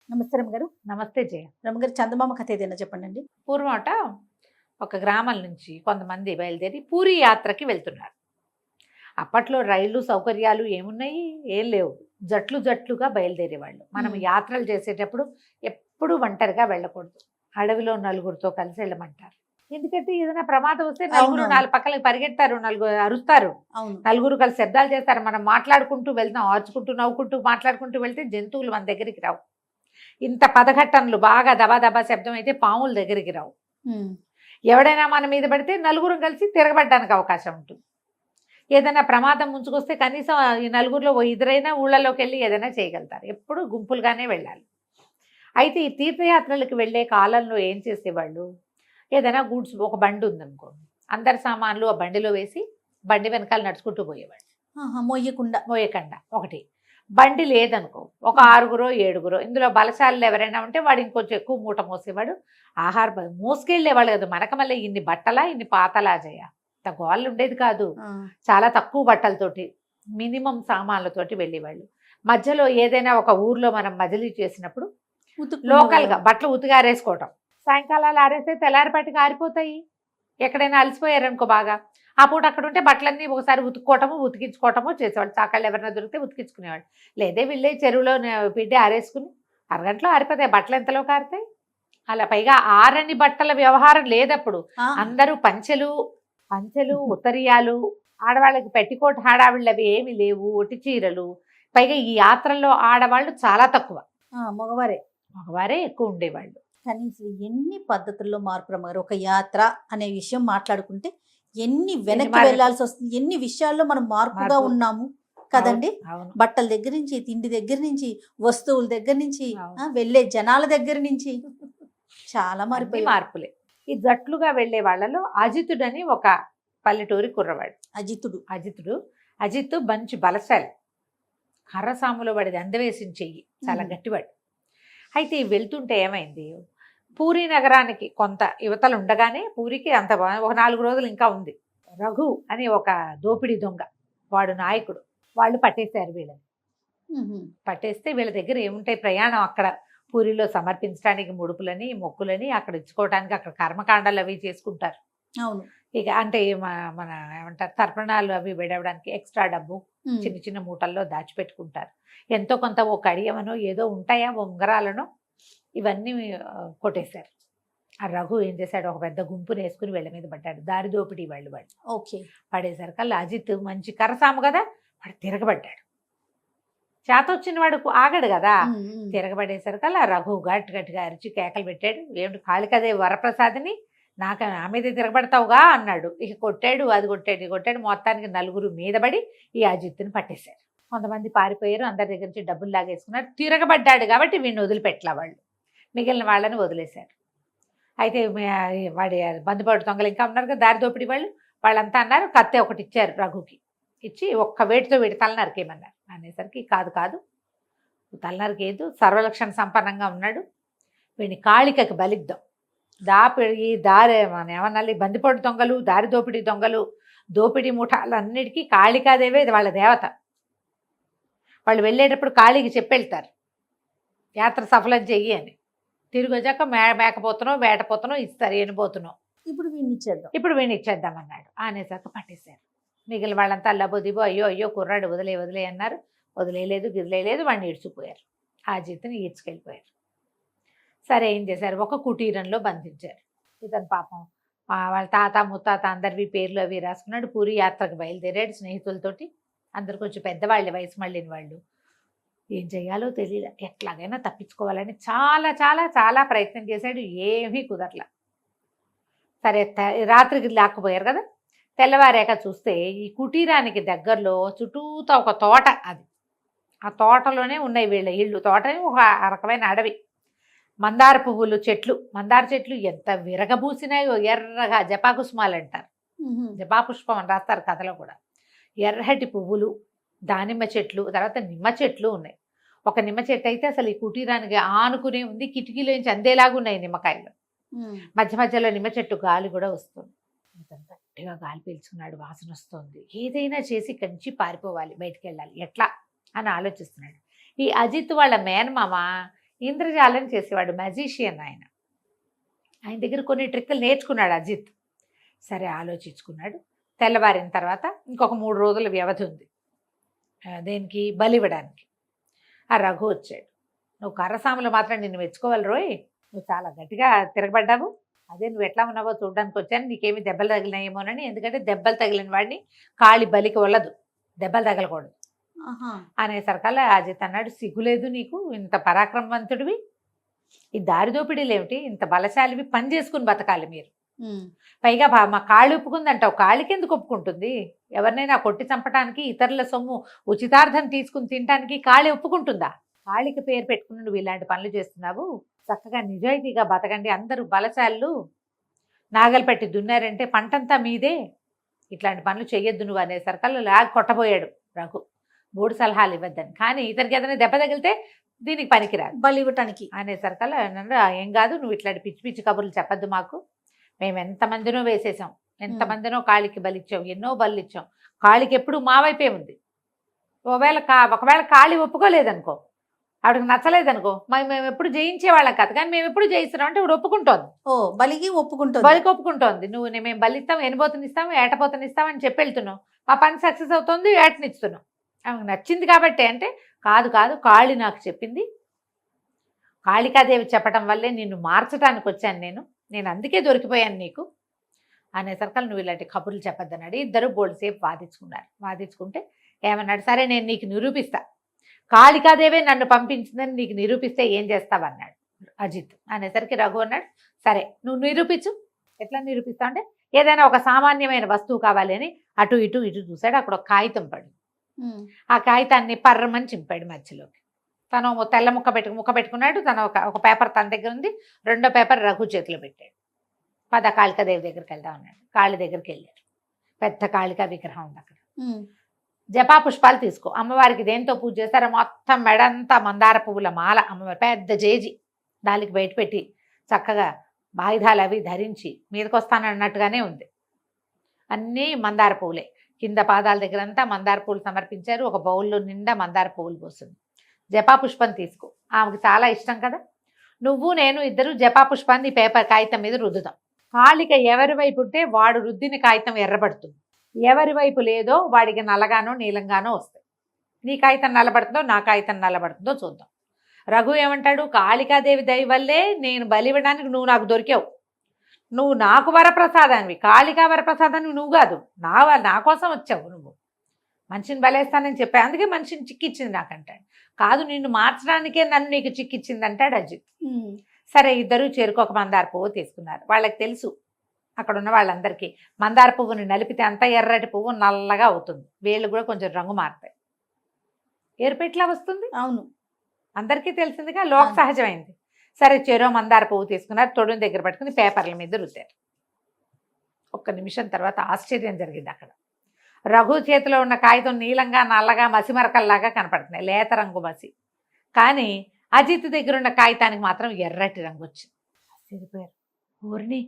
నమస్తే రమగారు. నమస్తే జయ. రమగారు, చందమామ కథ ఏదైనా చెప్పండి. పూర్వమట ఒక గ్రామం నుంచి కొంతమంది బయలుదేరి పూరి యాత్రకి వెళ్తున్నారు. అప్పట్లో రైళ్లు సౌకర్యాలు ఏమున్నాయి? ఏం లేవు. జట్లు జట్లుగా బయలుదేరేవాళ్ళు. మనం యాత్రలు చేసేటప్పుడు ఎప్పుడు ఒంటరిగా వెళ్ళకూడదు. అడవిలో నలుగురితో కలిసి వెళ్ళమంటారు. ఎందుకంటే ఏదైనా ప్రమాదం వస్తే నలుగురు నాలుగు పక్కలకి పరిగెడతారు, నలుగురు అరుస్తారు, నలుగురు కలిసి శబ్దాలు చేస్తారు. మనం మాట్లాడుకుంటూ వెళ్తాం, ఆర్చుకుంటూ నవ్వుకుంటూ మాట్లాడుకుంటూ వెళ్తే జంతువులు మన దగ్గరికి రావు. ఇంత పదఘట్టనలు బాగా దబా శబ్దం అయితే పాముల దగ్గరికి రావు. ఎవడైనా మన మీద పడితే నలుగురు కలిసి తిరగబడ్డానికి అవకాశం ఉంటుంది. ఏదైనా ప్రమాదం ముంచుకొస్తే కనీసం ఈ నలుగురిలో ఇద్దరైనా ఊళ్ళలోకి వెళ్ళి ఏదైనా చేయగలుగుతారు. ఎప్పుడు గుంపులుగానే వెళ్ళాలి. అయితే ఈ తీర్థయాత్రలకు వెళ్ళే కాలంలో ఏం చేసేవాళ్ళు, ఏదైనా గూడ్స్ ఒక బండి ఉందనుకోండి, అందరి సామాన్లు ఆ బండిలో వేసి బండి వెనకాల నడుచుకుంటూ పోయేవాళ్ళు. మోయకుండా ఒకటి. బండి లేదనుకో, ఒక 6గురో 7గురో, ఇందులో బలశాలు ఎవరైనా ఉంటే వాడు ఇంకొంచెం ఎక్కువ మూట మోసేవాడు. మోసుకెళ్ళేవాళ్ళు కదా. మనక మళ్ళీ ఇన్ని బట్టలా ఇన్ని పాతలా చేయ అంత గోళ్ళు ఉండేది కాదు. చాలా తక్కువ బట్టలతోటి మినిమం సామాన్లతోటి వెళ్ళేవాళ్ళు. మధ్యలో ఏదైనా ఒక ఊర్లో మనం మజిలీ చేసినప్పుడు లోకల్గా బట్టలు ఉతిగారేసుకోవటం. సాయంకాలాలు ఆరేస్తే తెల్లారిపాటికి ఆరిపోతాయి. ఎక్కడైనా అలసిపోయారనుకో బాగా, ఆ పూట అక్కడ ఉంటే బట్టలన్నీ ఒకసారి ఉతికించుకోవటము చేసేవాళ్ళు. చాకళ్ళు ఎవరైనా దొరికితే ఉతికించుకునేవాళ్ళు. లేదే వీళ్ళే చెరువులో పిండి ఆరేసుకుని అరగంటలో ఆరిపోతాయి. బట్టలు ఎంతలో కారుతాయి. అలా పైగా ఆరని బట్టల వ్యవహారం లేదప్పుడు. అందరూ పంచెలు ఉత్తరీయాలు, ఆడవాళ్ళకి పెట్టికోట్ హడావిళ్ళు అవి ఏమి లేవు, ఒట్టి చీరలు. పైగా ఈ యాత్రల్లో ఆడవాళ్ళు చాలా తక్కువ, మగవారే ఎక్కువ ఉండేవాళ్ళు. కానీ ఎన్ని పద్ధతుల్లో మార్పు రమ్మగారు. ఒక యాత్ర అనే విషయం మాట్లాడుకుంటే ఎన్ని వెనక్కి వెళ్లాల్సి వస్తుంది, ఎన్ని విషయాల్లో మనం మార్పుగా ఉన్నాము కదండి. బట్టల దగ్గర నుంచి, తిండి దగ్గర నుంచి, వస్తువుల దగ్గర నుంచి, వెళ్ళే జనాల దగ్గర నుంచి చాలా మార్పులే. ఈ జట్లుగా వెళ్లే వాళ్ళలో అజితుడని ఒక పల్లెటూరి కుర్రవాడు. అజిత్ మంచి బలశాలి, కర్రసాములో వాడిది అందవేసిన చెయ్యి, చాలా గట్టివాడు. అయితే వెళ్తుంటే ఏమైంది, పూరి నగరానికి కొంత యువతలు ఉండగానే, పూరికి అంత ఒక 4 రోజులు ఇంకా ఉంది. రఘు అని ఒక దోపిడీ దొంగ, వాడు నాయకుడు. వాళ్ళు పట్టేశారు వీళ్ళని. పట్టేస్తే వీళ్ళ దగ్గర ఏముంటాయి, ప్రయాణం అక్కడ పూరిలో సమర్పించడానికి ముడుపులని మొక్కులని అక్కడ ఇచ్చుకోవడానికి అక్కడ కర్మకాండాలు అవి చేసుకుంటారు. అవును. ఇక అంటే మన ఏమంటారు, తర్పణాలు అవి విడవడానికి ఎక్స్ట్రా డబ్బు చిన్న చిన్న మూటల్లో దాచిపెట్టుకుంటారు. ఎంతో కొంత ఓ కడియమనో ఏదో ఉంటాయా, ఉంగరాలను, ఇవన్నీ కొట్టేశారు. ఆ రఘు ఏం చేశాడు, ఒక పెద్ద గుంపుని వేసుకుని వీళ్ళ మీద పడ్డాడు. దారి దోపిడీ వాళ్ళు పడేసరికల్లా అజిత్ మంచి కరసాము కదా, వాడు తిరగబడ్డాడు. చేతొచ్చిన వాడు ఆగడు కదా. తిరగబడేసరికల్లా రఘు గట్టిగా అరిచి కేకలు పెట్టాడు. ఏమిటి కాళికదే వరప్రసాదిని నాకు నా మీద తిరగబడతావుగా అన్నాడు. ఇక కొట్టాడు, అది కొట్టాడు, ఇది కొట్టాడు. మొత్తానికి 4 మీద పడి ఈ అజిత్తుని పట్టేశారు. కొంతమంది పారిపోయారు, అందరి దగ్గర నుంచి డబ్బులు లాగేసుకున్నారు. తిరగబడ్డాడు కాబట్టి వీడిని వదిలిపెట్టలా వాళ్ళు, మిగిలిన వాళ్ళని వదిలేశారు. అయితే వాడి బంధుపడు దొంగలు ఇంకా ఉన్నారు కదా, దారి దోపిడీ వాళ్ళంతా అన్నారు, కత్తి ఒకటి ఇచ్చారు రఘుకి. ఇచ్చి ఒక్క వేటితో వీడి తల నరికేయమన్నారు. అనేసరికి కాదు తలనరికేదు, సర్వలక్షణ సంపన్నంగా ఉన్నాడు, వీడిని కాళికకి బలిద్దాం. ఈ దారి మన ఏమన్నా బందిపోటు దొంగలు, దారి దోపిడీ దొంగలు, దోపిడీ ముఠాలన్నిటికీ కాళికాదేవే వాళ్ళ దేవత. వాళ్ళు వెళ్ళేటప్పుడు కాళీకి చెప్పెళ్తారు, యాత్ర సఫలం చెయ్యి అని. తిరిగి వచ్చాక మేకపోతున్నాం వేటపోతున్నాం ఇస్తారు, ఎనిపోతున్నాం, ఇప్పుడు వీడిని ఇచ్చేద్దాం అన్నాడు. అనేసాక పట్టేశారు. మిగిలిన వాళ్ళంతా అల్లబోదిబో అయ్యో కుర్రాడు వదిలే అన్నారు. వదిలేయలేదు వాడిని ఈడ్చిపోయారు. ఆ జీతని ఈడ్చుకెళ్ళిపోయారు. సరే ఏం చేశారు, ఒక కుటీరంలో బంధించారు. ఇతను పాపం వాళ్ళ తాత ముత్తాత అందరివి పేర్లు అవి రాసుకున్నాడు. పూరి యాత్రకు బయలుదేరాడు స్నేహితులతోటి. అందరు కొంచెం పెద్దవాళ్ళే, వయసు మళ్ళిన వాళ్ళు. ఏం చేయాలో తెలియదు, ఎట్లాగైనా తప్పించుకోవాలని చాలా చాలా చాలా ప్రయత్నం చేశాడు. ఏమీ కుదరలా. సరే రాత్రికి లాక్కుపోయారు కదా. తెల్లవారాక చూస్తే ఈ కుటీరానికి దగ్గరలో చుట్టూతో ఒక తోట, అది ఆ తోటలోనే ఉన్నాయి వీళ్ళ ఇళ్ళు. తోటని ఒక రకమైన అడవి. మందార పువ్వులు చెట్లు, మందార చెట్లు ఎంత విరగబూసినాయో, ఎర్రగా జపాకుసుమాలు అంటారు, జపాపుష్పం అని రాస్తారు కథలో కూడా. ఎర్రటి పువ్వులు, దానిమ్మ చెట్లు, తర్వాత నిమ్మ చెట్లు ఉన్నాయి. ఒక నిమ్మ చెట్టు అయితే అసలు ఈ కుటీరానికి ఆనుకునే ఉంది, కిటికీలోంచి అందేలాగా ఉన్నాయి నిమ్మకాయలు. మధ్యలో నిమ్మ చెట్టు గాలి కూడా వస్తుంది. గట్టిగా గాలి పీల్చుకున్నాడు, వాసన వస్తుంది. ఏదైనా చేసి కంచి పారిపోవాలి, బయటికి వెళ్ళాలి, ఎట్లా అని ఆలోచిస్తున్నాడు. ఈ అజిత్ వాళ్ళ మేనమామ ఇంద్రజాలం చేసేవాడు, మ్యాజిషియన్ ఆయన. ఆయన దగ్గర కొన్ని ట్రిక్కులు నేర్చుకున్నాడు అజిత్. సరే ఆలోచించుకున్నాడు. తెల్లవారిన తర్వాత ఇంకొక 3 రోజుల వ్యవధి ఉంది దేనికి, బలివ్వడానికి. ఆ రఘు వచ్చాడు. నువ్వు కర్రసాములు మాత్రం నిన్ను మెచ్చుకోవాలి రోయ్, నువ్వు చాలా గట్టిగా తిరగబడ్డావు. అదే నువ్వు ఎట్లా ఉన్నావో చూడడానికి వచ్చాను, నీకేమి దెబ్బలు తగిలినాయేమోనని. ఎందుకంటే దెబ్బలు తగిలిన వాడిని కాళి బలికి వల్లదు, దెబ్బలు తగలకూడదు అనేసరికల్లా అజిత్ అన్నాడు, సిగ్గులేదు నీకు, ఇంత పరాక్రమవంతుడివి, ఈ దారి దోపిడీలు ఏమిటి, ఇంత బలశాలివి, పని చేసుకుని బతకాలి మీరు. పైగా మా కాళ్ళు ఒప్పుకుందంటావు, కాళికి ఎందుకు ఒప్పుకుంటుంది? ఎవరినైనా కొట్టి చంపడానికి, ఇతరుల సొమ్ము ఉచితార్థం తీసుకుని తినడానికి కాళి ఒప్పుకుంటుందా? కాళికి పేరు పెట్టుకుని నువ్వు ఇలాంటి పనులు చేస్తున్నావు, చక్కగా నిజాయితీగా బతకండి, అందరూ బలశాలు, నాగలు పెట్టి దున్నారంటే పంటంతా మీదే, ఇట్లాంటి పనులు చెయ్యొద్దు నువ్వు అనేసరికల్లా లాగ్ కొట్టబోయాడు రఘు, 3 సలహాలు ఇవ్వద్దని. కానీ ఇతనికి ఏదైనా దెబ్బ తగిలితే దీనికి పనికిరాదు బలి ఇవ్వటానికి అనేసరికల్లా ఏం కాదు, నువ్వు ఇట్లాంటి పిచ్చి పిచ్చి కబుర్లు చెప్పద్దు మాకు, మేము ఎంతమందినో వేసేసాం, ఎంతమందినో కాళికి బలిచ్చాం, ఎన్నో బలు ఇచ్చాం, కాళికి ఎప్పుడు మా వైపే ఉంది. ఒకవేళ కాళి ఒప్పుకోలేదనుకో, ఆవిడకి నచ్చలేదనుకో, మేము ఎప్పుడు జయించేవాళ్ళం కాదు, కానీ మేము ఎప్పుడు జయిస్తున్నాం అంటే ఇప్పుడు ఒప్పుకుంటోంది. బలికి ఒప్పుకుంటుంది, బలికి ఒప్పుకుంటోంది. నువ్వు మేము బలిస్తాం, ఎనబోతనిస్తాం, ఏటపోతనిస్తాం అని చెప్పి వెళ్తున్నావు, మా పని సక్సెస్ అవుతుంది, ఏటనిస్తున్నాం. ఆమెకు నచ్చింది కాబట్టి అంటే, కాదు కాదు కాళి నాకు చెప్పింది, కాళికాదేవి చెప్పడం వల్లే నిన్ను మార్చడానికి వచ్చాను నేను అందుకే దొరికిపోయాను నీకు అనేసరికి నువ్వు ఇలాంటి కబుర్లు చెప్పొద్దన్నాడు. ఇద్దరు బోల్సేపు వాదించుకుంటే ఏమన్నాడు, సరే నేను నీకు నిరూపిస్తా, కాళికాదేవే నన్ను పంపించిందని నీకు నిరూపిస్తే ఏం చేస్తావన్నాడు అజిత్. అనేసరికి రఘు అన్నాడు, సరే నువ్వు నిరూపించు. ఎట్లా నిరూపిస్తావు అంటే, ఏదైనా ఒక సామాన్యమైన వస్తువు కావాలి అని అటు ఇటు చూశాడు. అక్కడ ఒక కాగితం పడి, ఆ కాగితాన్ని పర్రమని చింపాడు మధ్యలోకి. తను తెల్ల ముక్క పెట్టుకున్నాడు. తను ఒక పేపర్ తన దగ్గర ఉంది, 2వ పేపర్ రఘు చేతిలో పెట్టాడు. కాళికాదేవి దగ్గరికి వెళ్దాం అన్నాడు. కాళి దగ్గరికి వెళ్ళాడు. పెద్ద కాళికా విగ్రహం ఉంది అక్కడ. జపా పుష్పాలు తీసుకో, అమ్మవారికి దేంతో పూజ చేస్తారో మొత్తం మెడంతా మందార పువ్వుల మాల, అమ్మవారి పెద్ద జేజి దానికి బయట పెట్టి చక్కగా ఆయుధాలు అవి ధరించి మీదకి వస్తానన్నట్టుగానే ఉంది. అన్నీ మందార పువ్వులే. కింద పాదాల దగ్గర అంతా మందార పువ్వులు సమర్పించారు. ఒక బౌల్లో నిండా మందార పువ్వులు పోస్తుంది. జపా పుష్పం తీసుకో, ఆమెకు చాలా ఇష్టం కదా, నువ్వు నేను ఇద్దరు జపా పుష్పాన్ని పేపర్ కాగితం మీద రుద్దుతాం. కాళిక ఎవరి వైపు ఉంటే వాడు రుద్దిన కాగితం ఎర్రబడుతుంది, ఎవరి వైపు లేదో వాడికి నల్లగానో నీలంగానో వస్తాయి. నీ కాగితం నల్లబడుతుందో నా కాగితం నల్లబడుతుందో చూద్దాం. రఘు ఏమంటాడు, కాళికాదేవి దయ వల్లే నేను బలివ్వడానికి నువ్వు నాకు దొరికావు, నువ్వు నాకు వరప్రసాదానివి, కాళికా వరప్రసాదానివి నువ్వు కాదు, నా కోసం వచ్చావు, నువ్వు మనిషిని బలేస్తానని చెప్పా, అందుకే మనిషిని చిక్కిచ్చింది నాకంటాడు. కాదు నిన్ను మార్చడానికే నన్ను నీకు చిక్కిచ్చింది అంటాడు అజిత్. సరే ఇద్దరు చేరుకోక మందార పువ్వు తీసుకున్నారు. వాళ్ళకి తెలుసు అక్కడ ఉన్న వాళ్ళందరికీ, మందార పువ్వుని నలిపితే అంతా ఎర్రటి పువ్వు నల్లగా అవుతుంది, వేళ్ళు కూడా కొంచెం రంగు మారుతాయి, ఎరుపెట్లా వస్తుంది. అవును, అందరికీ తెలిసిందిగా, లోక సహజమైంది. సరే చెరో మందార పువ్వు తీసుకున్నారు, తొడుని దగ్గర పట్టుకుని పేపర్ల మీద రుద్దారు. 1 నిమిషం తర్వాత ఆశ్చర్యం జరిగింది. అక్కడ రఘు చేతిలో ఉన్న కాగితం నీలంగా నల్లగా మసిమరకల్లాగా కనపడుతున్నాయి, లేత రంగు మసి. కానీ అజిత్ దగ్గర ఉన్న కాగితానికి మాత్రం ఎర్రటి రంగు వచ్చింది. ఆశ్చర్యపోయారు. ఊరిని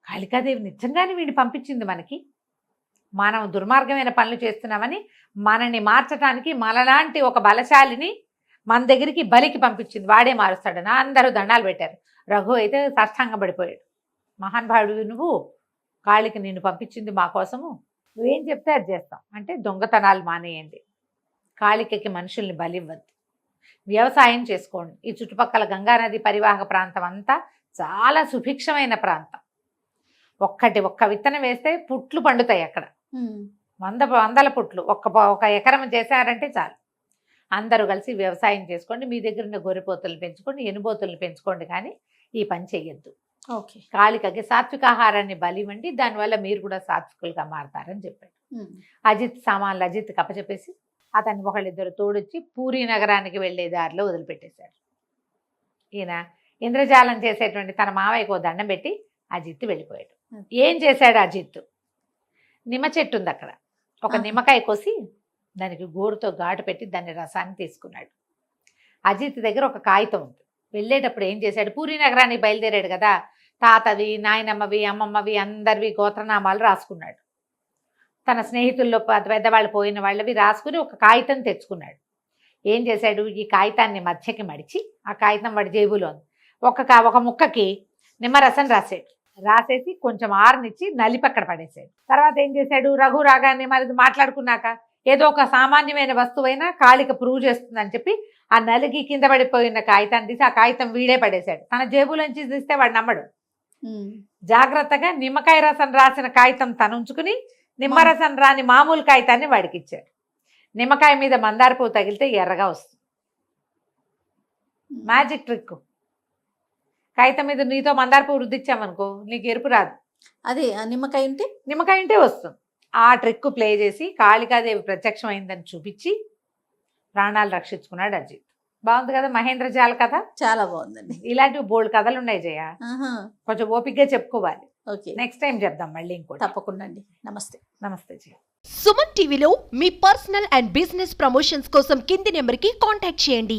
కాళికాదేవి నిజంగానే వీడిని పంపించింది మనకి, మనం దుర్మార్గమైన పనులు చేస్తున్నామని మనని మార్చడానికి మనలాంటి ఒక బలశాలిని మన దగ్గరికి బలికి పంపించింది, వాడే మారుస్తాడని అందరూ దండాలు పెట్టారు. రఘు అయితే సాష్టాంగం పడిపోయాడు. మహానుభావుడు నువ్వు, కాళికి నిన్ను పంపించింది మా కోసము, నువ్వేం చెప్తే అది చేస్తాం అంటే, దొంగతనాలు మానేయండి, కాళికకి మనుషుల్ని బలివ్వద్దు, వ్యవసాయం చేసుకోండి. ఈ చుట్టుపక్కల గంగానది పరివాహక ప్రాంతం అంతా చాలా సుభిక్షమైన ప్రాంతం. ఒక్క విత్తనం వేస్తే పుట్లు పండుతాయి అక్కడ, వందల పుట్లు. ఒక ఎకరం చేశారంటే చాలు. అందరూ కలిసి వ్యవసాయం చేసుకోండి, మీ దగ్గర ఉన్న గొర్రెపోతులను పెంచుకోండి, ఎనుబోతులను పెంచుకోండి, కానీ ఈ పని చెయ్యొద్దు. ఓకే, కాళికకి సాత్వికాహారాన్ని బలివ్వండి, దానివల్ల మీరు కూడా సాత్వికులుగా మారతారని చెప్పాడు. అజిత్ సామాన్లు అజిత్కి అప్పచెప్పేసి అతన్ని ఒకళ్ళిద్దరు తోడొచ్చి పూరీ నగరానికి వెళ్లే దారిలో వదిలిపెట్టేశాడు. ఈయన ఇంద్రజాలం చేసేటువంటి తన మావయ్యకు దండం పెట్టి అజిత్ వెళ్ళిపోయాడు. ఏం చేశాడు అజిత్, నిమ్మ చెట్టు ఉంది అక్కడ, ఒక నిమ్మకాయ కోసి దానికి గోరుతో ఘాటు పెట్టి దాన్ని రసాన్ని తీసుకున్నాడు. అజిత్ దగ్గర ఒక కాగితం ఉంది. వెళ్ళేటప్పుడు ఏం చేశాడు, పూరీ నగరానికి బయలుదేరాడు కదా, తాతవి నాయనమ్మవి అమ్మమ్మవి అందరివి గోత్రనామాలు రాసుకున్నాడు. తన స్నేహితుల్లో పెద్దవాళ్ళు పోయిన వాళ్ళవి రాసుకుని ఒక కాగితం తెచ్చుకున్నాడు. ఏం చేశాడు, ఈ కాగితాన్ని మధ్యకి మడిచి ఆ కాగితం వాడి జేబులో ఉంది. ఒక ముక్కకి నిమ్మరసం రాసేసి కొంచెం ఆరనిచ్చి నలిపి అక్కడ పడేసాడు. తర్వాత ఏం చేశాడు, రఘు రాగానే మరి మాట్లాడుకున్నాక ఏదో ఒక సామాన్యమైన వస్తువైనా కాళిక ప్రూవ్ చేస్తుందని చెప్పి ఆ నలిగి కింద పడిపోయిన కాగితాన్ని తీసి ఆ కాగితం వీడే పడేశాడు. తన జేబులోంచి తీస్తే వాడు నమ్మడు. జాగ్రత్తగా నిమ్మకాయ రసం రాసిన కాగితం తను ఉంచుకుని నిమ్మరసం రాని మామూలు కాగితాన్ని వాడికి ఇచ్చాడు. నిమ్మకాయ మీద మందార పువ్వు తగిలితే ఎర్రగా వస్తుంది. Magic trick. కాగితం మీద నీతో మందార పువ్వు రుద్దిచ్చామనుకో నీకు ఎరుపు రాదు. అదే నిమ్మకాయ ఉంటే వస్తుంది. ఆ ట్రిక్ ప్లే చేసి కాళికాదేవి ప్రత్యక్షమైందని చూపించి ప్రాణాలు రక్షించుకున్నాడు అజిత్. బాగుంది కదా మహేంద్రజాల కథ. చాలా బాగుందండి. ఇలాంటివి బోల్డ్ కథలు ఉన్నాయి జయ. కొంచెం ఓపికగా చెప్పుకోవాలి. ఓకే, నెక్స్ట్ టైం చెప్దాం మళ్ళీ ఇంకోటి. తప్పకుండా అండి. నమస్తే. నమస్తే జయ. సుమన్ టీవీలో మీ పర్సనల్ అండ్ బిజినెస్ ప్రమోషన్స్ కోసం కింది నెంబర్కి కాంటాక్ట్ చేయండి.